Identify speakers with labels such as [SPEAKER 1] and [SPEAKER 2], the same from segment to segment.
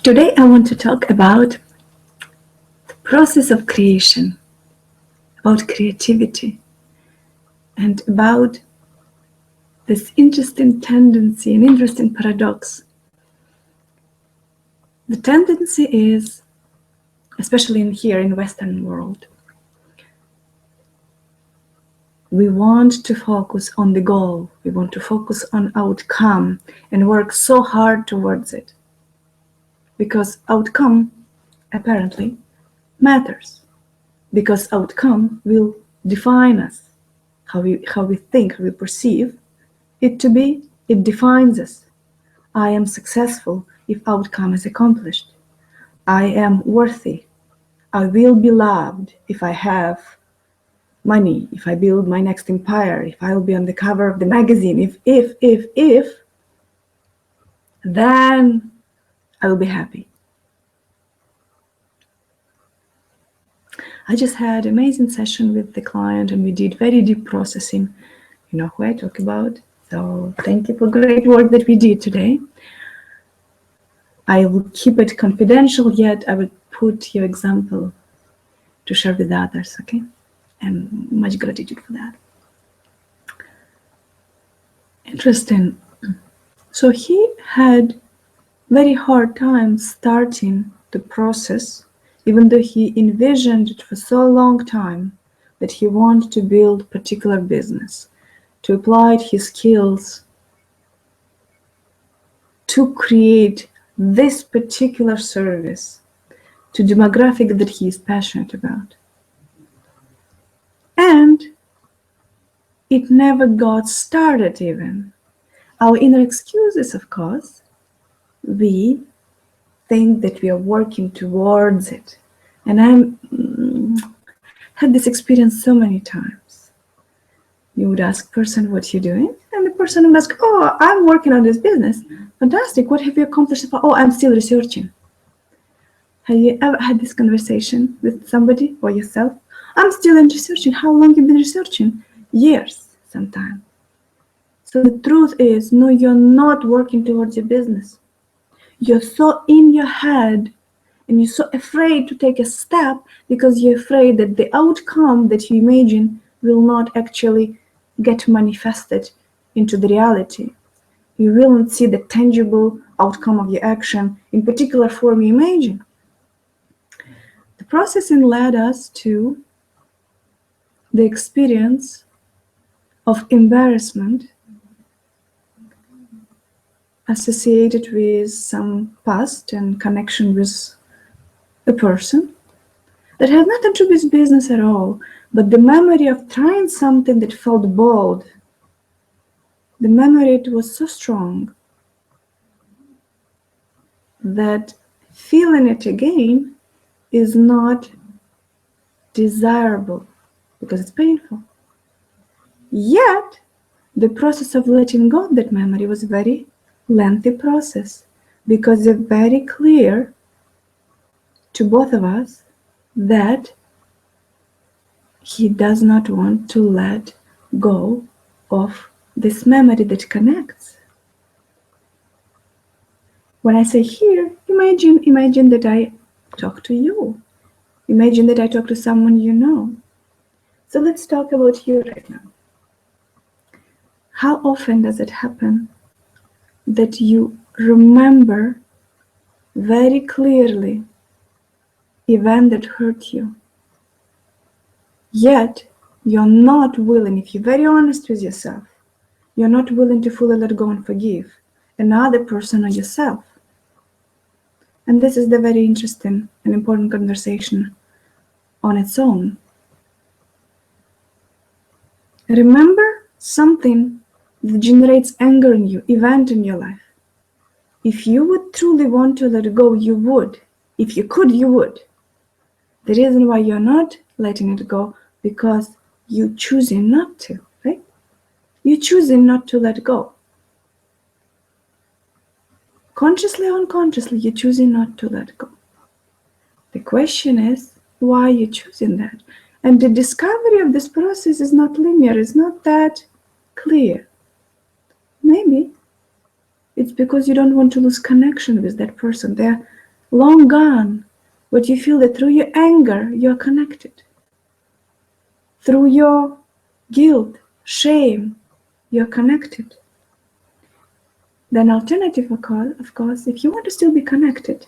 [SPEAKER 1] Today I want to talk about the process of creation, about creativity, and about this interesting tendency, an interesting paradox. The tendency is, especially here in Western world, we want to focus on the goal, we want to focus on outcome and work so hard towards it. Because outcome apparently matters. Because outcome will define us. How we think, how we perceive it to be, it defines us. I am successful if outcome is accomplished. I am worthy. I will be loved if I have money, if I build my next empire, if I will be on the cover of the magazine, if, then I will be happy. I just had an amazing session with the client and we did very deep processing. You know who I talk about. So thank you for great work that we did today. I will keep it confidential, yet I will put your example to share with others, okay? And much gratitude for that. Interesting. So he had very hard time starting the process, even though he envisioned it for so long time that he wanted to build particular business, to apply his skills to create this particular service to demographic that he is passionate about. And it never got started even. Our inner excuses, of course, we think that we are working towards it. And I had this experience so many times. You would ask person, what you doing? And the person would ask, oh, I'm working on this business. Fantastic, what have you accomplished so far? Oh, I'm still researching. Have you ever had this conversation with somebody or yourself? I'm still in researching. How long have you been researching? Years, sometimes. So the truth is, no, you're not working towards your business. You're so in your head and you're so afraid to take a step because you're afraid that the outcome that you imagine will not actually get manifested into the reality. You will not see the tangible outcome of your action in particular form you imagine. The processing led us to the experience of embarrassment associated with some past and connection with a person that had nothing to do with business at all, but the memory of trying something that felt bold, the memory it was so strong that feeling it again is not desirable because it's painful. Yet, the process of letting go of that memory was a very lengthy process because it's very clear to both of us that he does not want to let go of this memory that connects. When I say here, imagine that I talk to you. Imagine that I talk to someone you know. So let's talk about you right now. How often does it happen that you remember very clearly event that hurt you, yet you're not willing, if you're very honest with yourself, you're not willing to fully let go and forgive another person or yourself? And this is the very interesting and important conversation on its own. Remember something that generates anger in you, event in your life. If you would truly want to let go, you would. If you could, you would. The reason why you're not letting it go, because you're choosing not to, right? You're choosing not to let go. Consciously or unconsciously, you're choosing not to let go. The question is, why are you choosing that? And the discovery of this process is not linear, it's not that clear. Maybe it's because you don't want to lose connection with that person. They're long gone, but you feel that through your anger, you're connected. Through your guilt, shame, you're connected. Then alternative, of course, if you want to still be connected,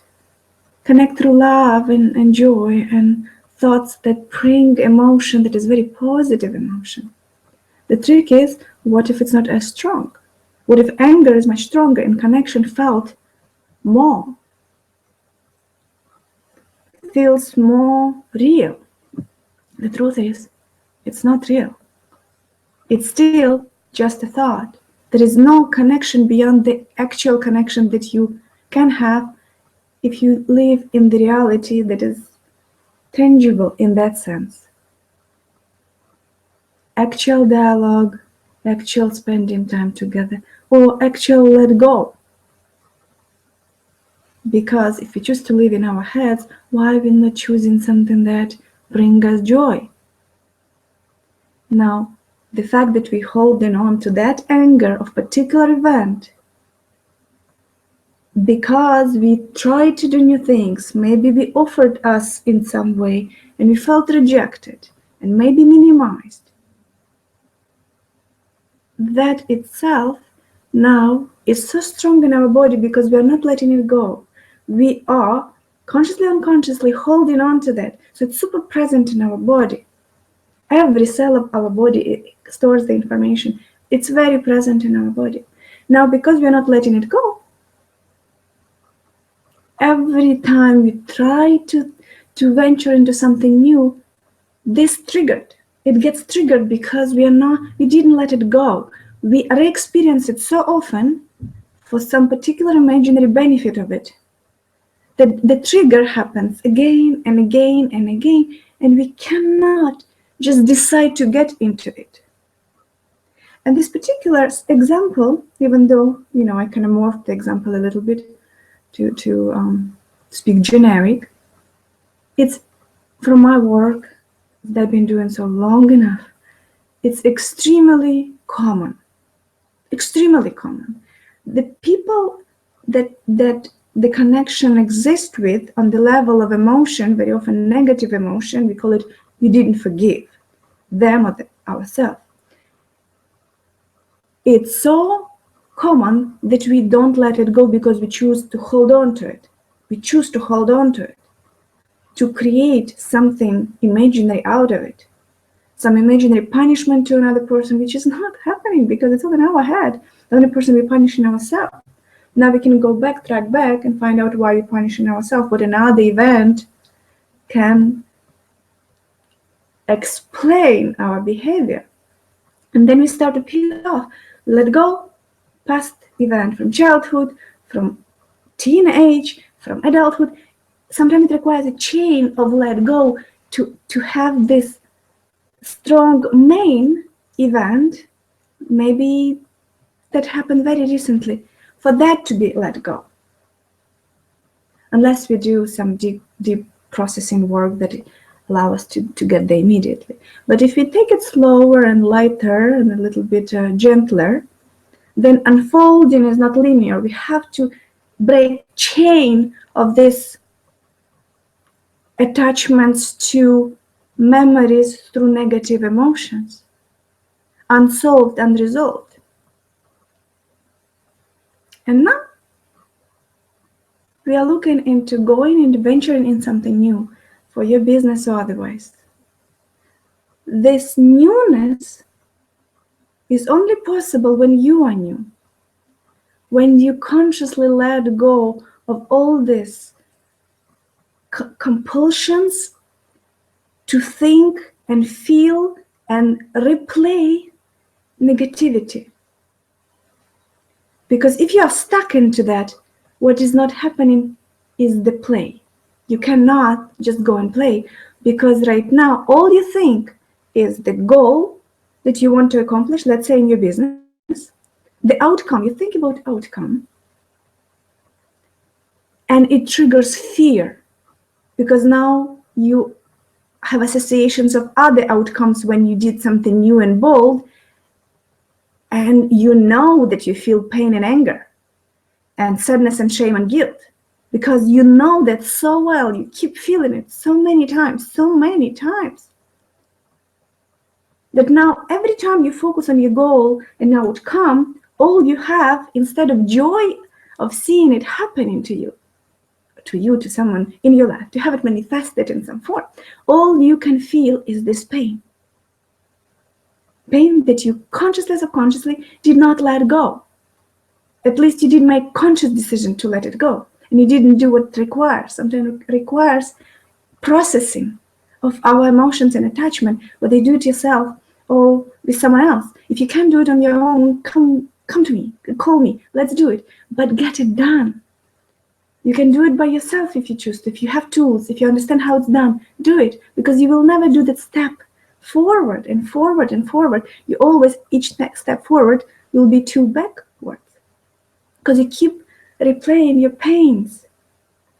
[SPEAKER 1] connect through love and joy and thoughts that bring emotion that is very positive emotion. The trick is, what if it's not as strong? What if anger is much stronger and connection felt more? Feels more real. The truth is, it's not real. It's still just a thought. There is no connection beyond the actual connection that you can have if you live in the reality that is tangible in that sense. Actual dialogue, actual spending time together, or actual let go. Because if we choose to live in our heads, why are we not choosing something that brings us joy? Now, the fact that we're holding on to that anger of particular event because we tried to do new things, maybe we offered us in some way and we felt rejected and maybe minimized. That itself now is so strong in our body because we are not letting it go. We are consciously, unconsciously holding on to that. So it's super present in our body. Every cell of our body stores the information. It's very present in our body. Now, because we are not letting it go, every time we try to venture into something new, this triggered. It gets triggered because we didn't let it go. We re-experience it so often for some particular imaginary benefit of it that the trigger happens again and again and again, and we cannot just decide to get into it. And this particular example, even though I kind of morphed the example a little bit to speak generic, it's from my work that I've been doing so long enough. It's extremely common. Extremely common. The people that the connection exists with on the level of emotion, very often negative emotion, we call it we didn't forgive them or ourselves. It's so common that we don't let it go because we choose to hold on to it. We choose to hold on to it, to create something imaginary out of it. Some imaginary punishment to another person, which is not happening because it's all in our head. The only person we're punishing ourselves. Now we can track back and find out why we're punishing ourselves, but another event can explain our behavior. And then we start to peel off, let go, past event from childhood, from teenage, from adulthood. Sometimes it requires a chain of let go to have this strong main event, maybe that happened very recently, for that to be let go. Unless we do some deep processing work that allow us to get there immediately. But if we take it slower and lighter and a little bit gentler, then unfolding is not linear. We have to break chain of these attachments to memories through negative emotions, unsolved, unresolved. And now we are looking into going and venturing in something new for your business or otherwise. This newness is only possible when you are new, when you consciously let go of all these compulsions to think and feel and replay negativity. Because if you are stuck into that, what is not happening is the play. You cannot just go and play because right now all you think is the goal that you want to accomplish, let's say in your business, the outcome, you think about outcome, and it triggers fear because now you have associations of other outcomes when you did something new and bold, and you know that you feel pain and anger and sadness and shame and guilt. because you know that so well, you keep feeling it so many times, that now every time you focus on your goal and outcome, all you have, instead of joy of seeing it happening to you, to someone in your life, to have it manifested in some form, all you can feel is this pain. Pain that you consciously or subconsciously did not let go. At least you didn't make conscious decision to let it go. And you didn't do what it requires. Sometimes it requires processing of our emotions and attachment, whether you do it yourself or with someone else. If you can't do it on your own, come to me, call me, let's do it. But get it done. You can do it by yourself if you choose to. If you have tools, if you understand how it's done, do it, because you will never do that step forward and forward and forward. You always, each next step forward will be two backwards, because you keep replaying your pains,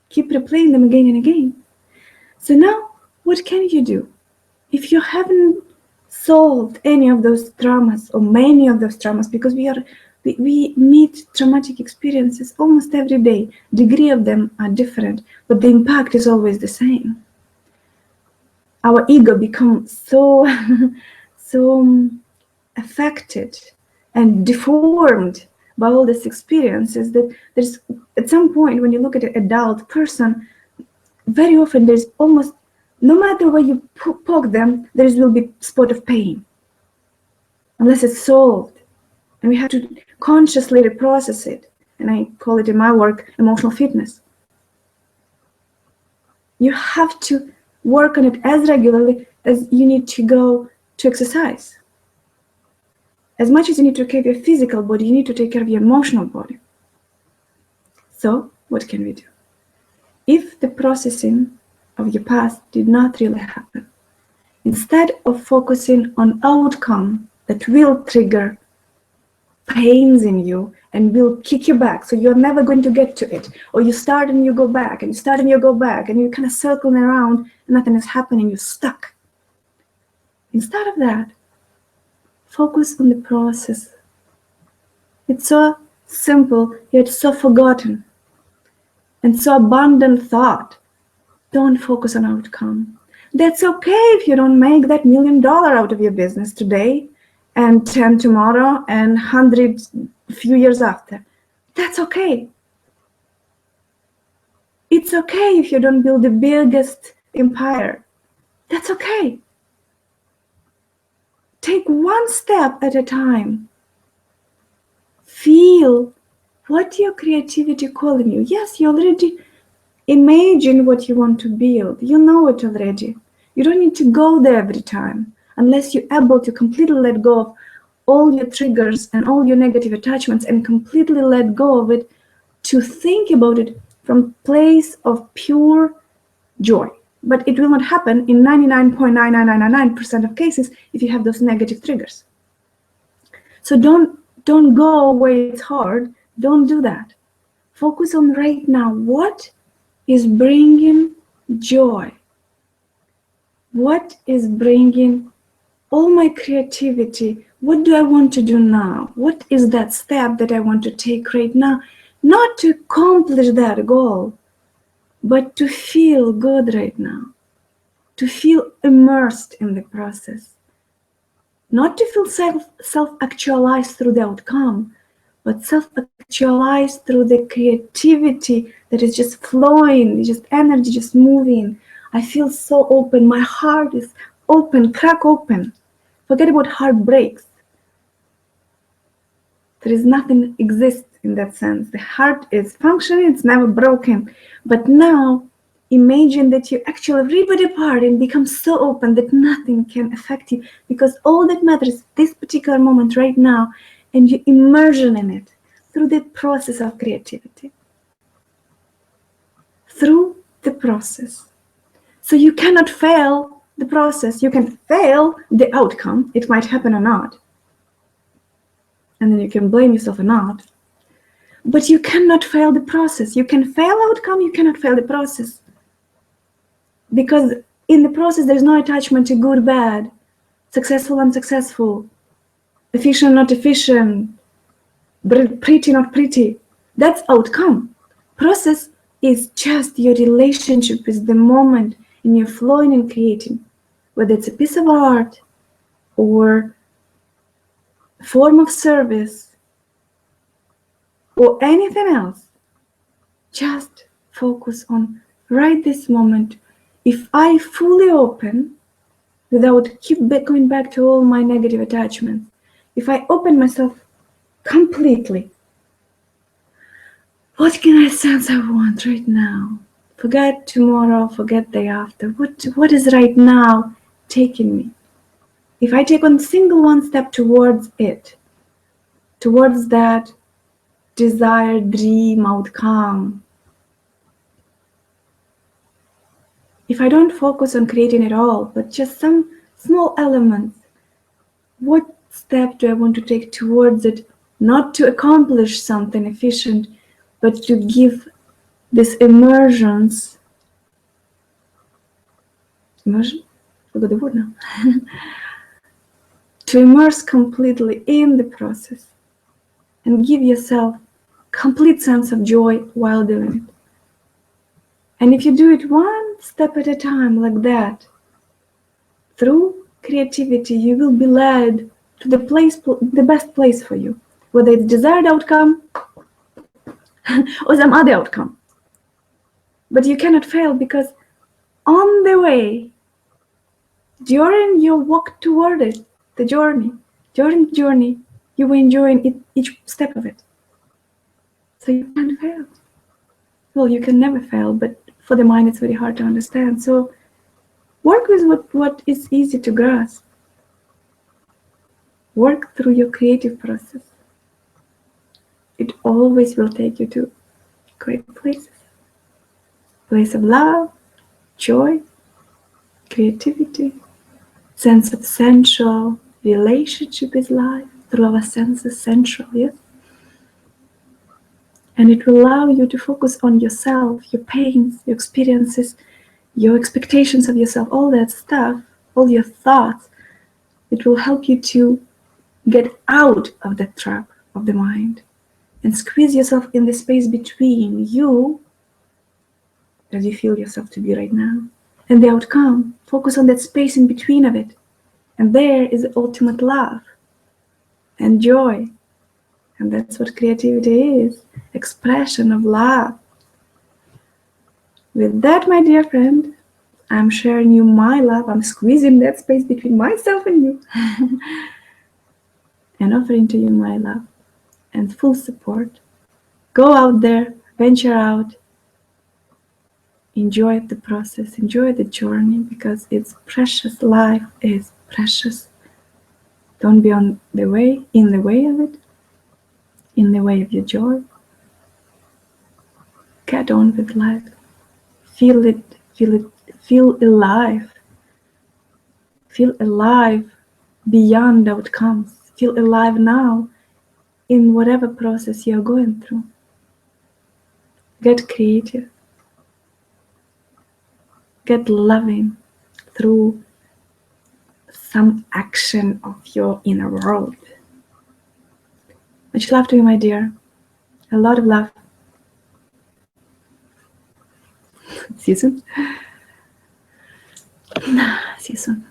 [SPEAKER 1] keep replaying them again and again. So now, what can you do? If you haven't solved any of those traumas or many of those traumas, because we meet traumatic experiences almost every day. Degree of them are different, but the impact is always the same. Our ego becomes so affected and deformed by all these experiences that there's, at some point when you look at an adult person, very often there's almost, no matter where you poke them, there will be a spot of pain, unless it's solved. And we have to consciously reprocess it. And I call it in my work emotional fitness. You have to work on it as regularly as you need to go to exercise. As much as you need to take care of your physical body, you need to take care of your emotional body. So, what can we do? If the processing of your past did not really happen, instead of focusing on outcome that will trigger pains in you and will kick you back, so you're never going to get to it, or you start and you go back, and you start and you go back, and you're kind of circling around and nothing is happening, you're stuck. Instead of that, focus on the process. It's so simple, yet so forgotten, and so abundant thought. Don't focus on outcome. That's okay if you don't make that $1 million out of your business today, and 10 tomorrow, and 100 a few years after. That's okay. It's okay if you don't build the biggest empire. That's okay. Take one step at a time. Feel what your creativity calling you. Yes, you already imagine what you want to build. You know it already. You don't need to go there every time unless you're able to completely let go of all your triggers and all your negative attachments and completely let go of it, to think about it from a place of pure joy. But it will not happen in 99.99999% of cases if you have those negative triggers. So don't go where it's hard. Don't do that. Focus on right now. What is bringing joy? What is bringing all my creativity? What do I want to do now? What is that step that I want to take right now? Not to accomplish that goal, but to feel good right now, to feel immersed in the process. Not to feel self-actualized through the outcome, but self-actualized through the creativity that is just flowing, just energy, just moving. I feel so open. My heart is open, crack open. Forget about heartbreaks. There is nothing exists in that sense. The heart is functioning, it's never broken. But now, imagine that you actually rip it apart and become so open that nothing can affect you, because all that matters is this particular moment right now, and you immersion in it through the process of creativity. Through the process. So you cannot fail the process. You can fail the outcome. It might happen or not. And then you can blame yourself or not. But you cannot fail the process. You can fail outcome, you cannot fail the process. Because in the process, there's no attachment to good, bad, successful, unsuccessful, efficient, not efficient, pretty, not pretty. That's outcome. Process is just your relationship with the moment, and you're flowing and creating, whether it's a piece of art or a form of service or anything else. Just focus on right this moment. If I fully open without keep going back to all my negative attachments, if I open myself completely, what can I sense I want right now? Forget tomorrow, forget day after. What is right now taking me? If I take one step towards it, towards that desired dream outcome, if I don't focus on creating it all, but just some small elements, what step do I want to take towards it? Not to accomplish something efficient, but to give this immersion, forgot the word now, to immerse completely in the process and give yourself complete sense of joy while doing it. And if you do it one step at a time like that, through creativity, you will be led to the best place for you, whether it's desired outcome or some other outcome. But you cannot fail, because on the way, during your walk toward it, during the journey, you will enjoy each step of it. So you can't fail. Well, you can never fail, but for the mind, it's very hard to understand. So work with what is easy to grasp. Work through your creative process. It always will take you to great places. Place of love, joy, creativity, sense of sensual relationship with life, through our senses, sensual, yes? And it will allow you to focus on yourself, your pains, your experiences, your expectations of yourself, all that stuff, all your thoughts. It will help you to get out of that trap of the mind and squeeze yourself in the space between you, as you feel yourself to be right now, and the outcome. Focus on that space in between of it. And there is the ultimate love and joy. And that's what creativity is, expression of love. With that, my dear friend, I'm sharing you my love. I'm squeezing that space between myself and you and offering to you my love and full support. Go out there, venture out, enjoy the process, enjoy the journey, because it's precious. Life is precious. Don't be in the way of it, in the way of your joy. Get on with life. Feel it, feel alive. Feel alive beyond outcomes. Feel alive now in whatever process you're going through. Get creative. Get loving through some action of your inner world. Much love to you, my dear. A lot of love. See you soon. See you soon.